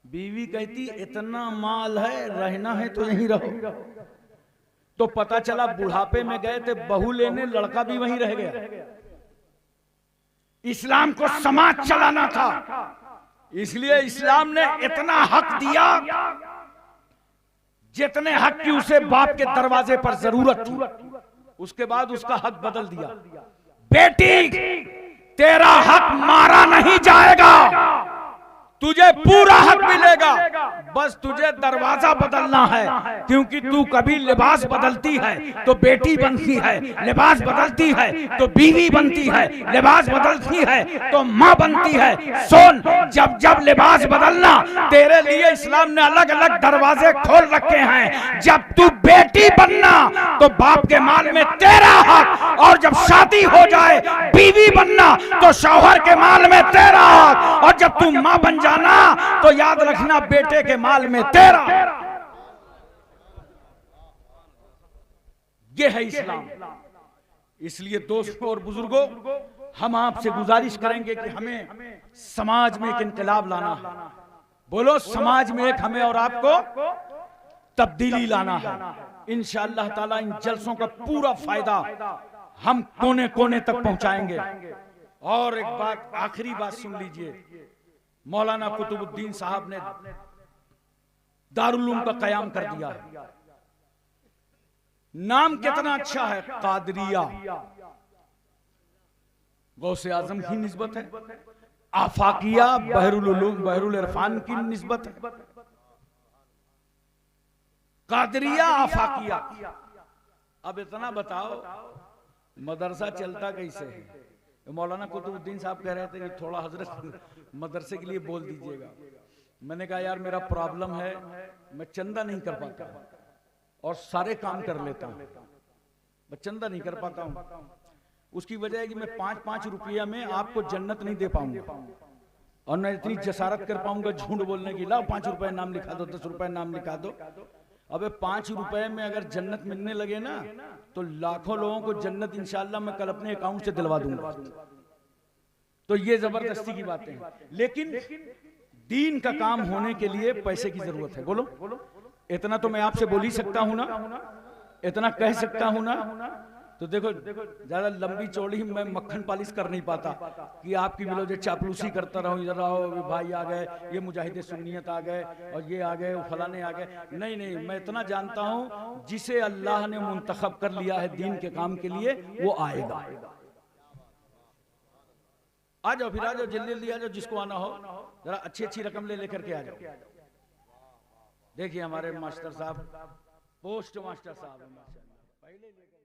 बीवी कहती इतना माल है, रहना है तो यहीं रहो। तो पता चला बुढ़ापे में गए थे बहू लेने, लड़का भी वहीं रह गया। इस्लाम को समाज चलाना था, इसलिए इस्लाम ने इतना हक दिया जितने हक की उसे बाप के दरवाजे पर जरूरत थी। उसके बाद उसका हक बदल दिया। बेटी, तेरा हक मारा नहीं जाएगा, तुझे पूरा हक मिलेगा, बस तुझे दरवाजा बदलना है। क्योंकि तू कभी लिबास बदलती है तो बेटी बनती है, लिबास बदलती है तो बीवी बनती है, लिबास बदलती है तो माँ बनती है। सुन, जब जब लिबास बदलना, तेरे लिए इस्लाम ने अलग अलग दरवाजे खोल रखे हैं। जब तू बेटी बनना तो बाप के माल में तेरा हक, और जब शादी हो जाए बीवी बनना तो शौहर के माल में तेरा हक, और जब तू माँ बन जाना तो याद रखना बेटे के माल में तेरा। ये है इस्लाम। इसलिए दोस्तों और बुजुर्गों, हम आपसे गुजारिश करेंगे कि हमें समाज में एक इनकलाब लाना है। बोलो, समाज में एक हमें और आपको तब्दीली लाना है। इंशाअल्लाह ताला इन जलसों का पूरा फायदा हम कोने कोने तक पहुंचाएंगे। और एक बात, आखिरी बात सुन लीजिए, मौलाना कुतुबुद्दीन साहब ने दारुल उलूम का कयाम कर दिया है। नाम कितना अच्छा है, कादरिया। गौसे आजम की निस्बत है। आफाकिया बहरुल उलूम, बहरुल इरफान की निस्बत है। कादरिया, आफाकिया। अब इतना बताओ, मदरसा चलता कैसे है? मौलाना कुतुबुद्दीन साहब कह रहे थे कि थोड़ा हजरत मदरसे के लिए बोल दीजिएगा। मैंने कहा यार, मेरा प्रॉब्लम है, मैं चंदा नहीं कर पाता और सारे काम कर लेता हूँ, मैं चंदा नहीं कर पाता हूँ। उसकी वजह है कि मैं 5-5 रुपया में आपको जन्नत नहीं दे पाऊंगा, और मैं इतनी जसारत कर पाऊंगा झूठ बोलने की, लाओ 5 रुपए नाम लिखा दो, 10 रुपए नाम लिखा दो। अबे 5 रुपए में अगर जन्नत मिलने लगे ना, तो लाखों लोगों को जन्नत इंशाअल्लाह मैं कल अपने अकाउंट से दिलवा दूंगा। तो ये जबरदस्ती की बातें हैं, लेकिन दीन का काम होने के लिए पैसे की जरूरत है। बोलो, इतना तो मैं आपसे बोल ही सकता हूं ना, इतना कह सकता हूं ना। तो देखो ज्यादा लंबी चौड़ी मैं मक्खन पालिश कर नहीं पाता कि आपकी मिलो जो चापलूसी करता रहूं, इधर आओ भाई आ गए, ये मुजाहिदे सुन्नियत आ गए और ये आ गए, फलाने आ गए। नहीं नहीं, मैं इतना जानता हूं जिसे अल्लाह ने मुंतखब कर लिया है दीन के काम के लिए वो आएगा। आ जाओ फिर, आ जाओ जल्दी जल्दी आ जाओ, जिसको आना हो जरा अच्छी अच्छी रकम ले लेकर के आ जाओ। देखिए हमारे मास्टर साहब, पोस्ट मास्टर साहब, पहले लेकर